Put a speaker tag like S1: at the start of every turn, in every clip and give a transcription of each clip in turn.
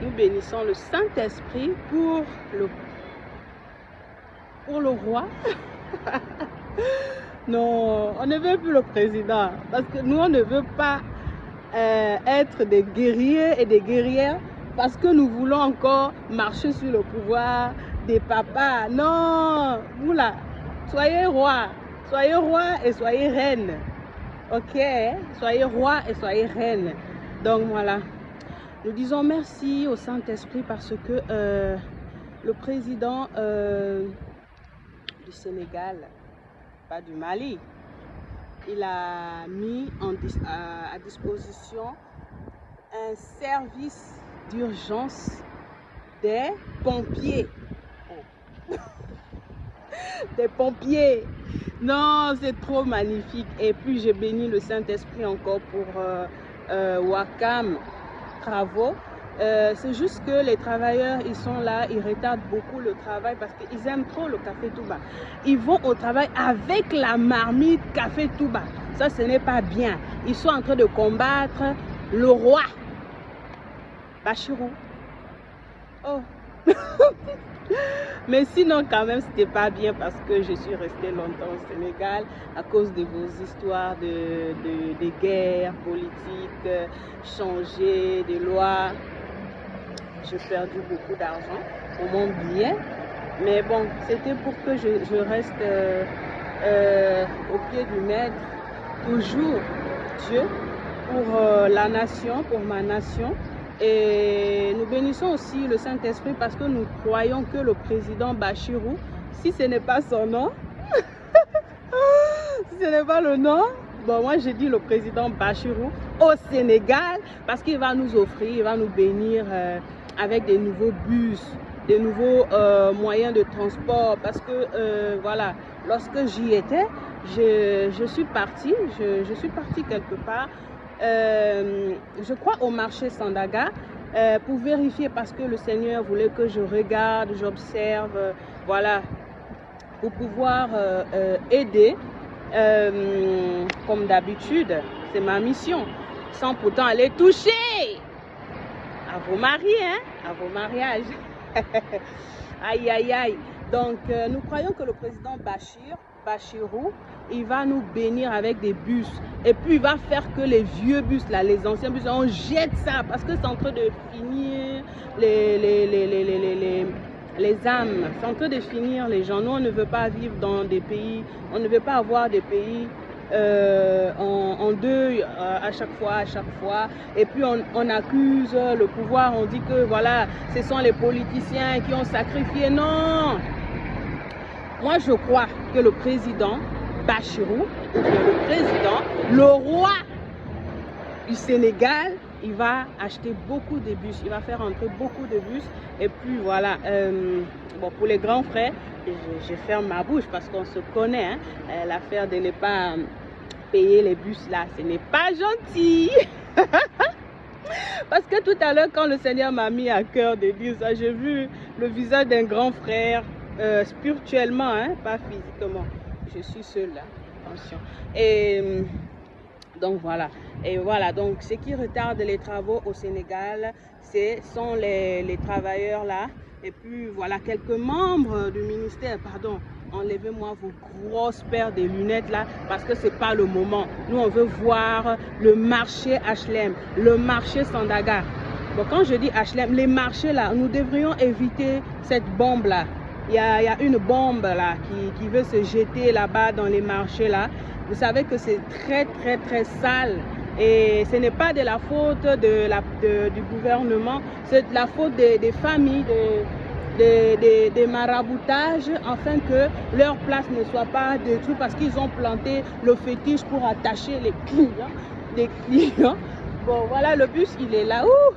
S1: Nous bénissons le Saint-Esprit pour le roi. Non, on ne veut plus le président parce que nous, on ne veut pas être des guerriers et des guerrières parce que nous voulons encore marcher sur le pouvoir des papas. Non, vous là, soyez roi et soyez reine. Ok, soyez roi et soyez reine. Donc voilà, nous disons merci au Saint-Esprit parce que le président du Sénégal, pas du Mali, il a mis à disposition un service d'urgence des pompiers. Oh. Des pompiers. Non, c'est trop magnifique. Et puis, je bénis le Saint-Esprit encore pour Wakam Travaux. C'est juste que les travailleurs, ils sont là, ils retardent beaucoup le travail parce qu'ils aiment trop le café Touba. Ils vont au travail avec la marmite café Touba. Ça, ce n'est pas bien. Ils sont en train de combattre le roi Bachirou. Oh. Mais sinon, quand même, c'était pas bien parce que je suis restée longtemps au Sénégal à cause de vos histoires de guerre politique, changer des lois. J'ai perdu beaucoup d'argent pour mon billet. Mais bon, c'était pour que je reste au pied du maître, toujours Dieu, pour la nation, pour ma nation. Et nous bénissons aussi le Saint-Esprit parce que nous croyons que le président Bachirou, si ce n'est pas son nom, si ce n'est pas le nom, bon, moi j'ai dit le président Bachirou au Sénégal parce qu'il va nous offrir, il va nous bénir avec des nouveaux bus, des nouveaux moyens de transport parce que voilà, lorsque j'y étais, je suis partie quelque part. Je crois au marché Sandaga pour vérifier parce que le Seigneur voulait que je regarde, j'observe, voilà, pour pouvoir aider comme d'habitude, c'est ma mission, sans pourtant aller toucher à vos maris, hein, à vos mariages. Aïe, aïe, aïe. Donc, nous croyons que le président Bachirou, il va nous bénir avec des bus. Et puis, il va faire que les vieux bus, là, les anciens bus, on jette ça parce que c'est en train de finir les âmes. C'est en train de finir les gens. Nous, on ne veut pas vivre dans des pays, on ne veut pas avoir des pays en deuil à chaque fois. Et puis, on accuse le pouvoir, on dit que, voilà, ce sont les politiciens qui ont sacrifié. Non! Moi, je crois que le président Bachirou, le roi du Sénégal, il va acheter beaucoup de bus, il va faire entrer beaucoup de bus. Et puis voilà, bon, pour les grands frères, je ferme ma bouche parce qu'on se connaît, hein, l'affaire de ne pas payer les bus là, ce n'est pas gentil. Parce que tout à l'heure, quand le Seigneur m'a mis à cœur de dire ça, j'ai vu le visage d'un grand frère, spirituellement, hein, pas physiquement. Je suis seule là, attention. Et donc voilà. Et voilà, donc ce qui retarde les travaux au Sénégal, ce sont les travailleurs là. Et puis voilà, quelques membres du ministère, pardon, enlevez-moi vos grosses paires de lunettes là, parce que c'est pas le moment. Nous, on veut voir le marché HLM, le marché Sandaga. Bon, quand je dis HLM, les marchés là, nous devrions éviter cette bombe là. Il y a une bombe là qui veut se jeter là-bas dans les marchés là. Vous savez que c'est très sale. Et ce n'est pas de la faute du gouvernement, c'est de la faute des familles, des maraboutages, afin que leur place ne soit pas détruite parce qu'ils ont planté le fétiche pour attacher les clients. Bon, voilà, le bus, il est là. Ouh!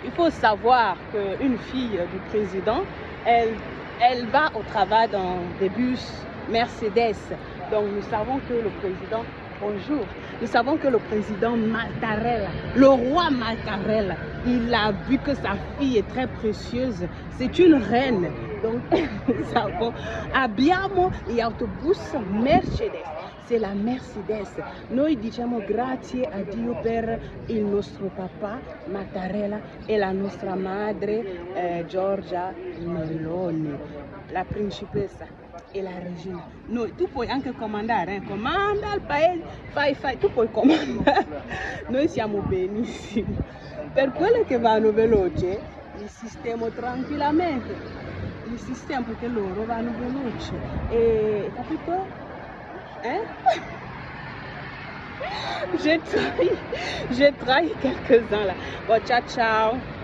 S1: Il faut savoir qu'une fille du président, elle va au travail dans des bus Mercedes. Donc nous savons que le président, bonjour, nous savons que le président Mattarella, le roi Mattarella, il a vu que sa fille est très précieuse. C'est une reine. Donc nous savons, abbiamo gli autobus Mercedes. c'est la Mercedes. Noi diciamo grazie a Dio per il nostro papà Mattarella e la nostra madre Giorgia Meloni, la principessa e la regina. Noi, tu puoi anche comandare, comanda il paese, fai, tu puoi comandare. Noi siamo benissimo. Per quelle che vanno veloce, li sistemo tranquillamente. Li sistemo perché loro vanno veloce. E capito? J'ai trahi quelques-uns là. Bon, ciao ciao.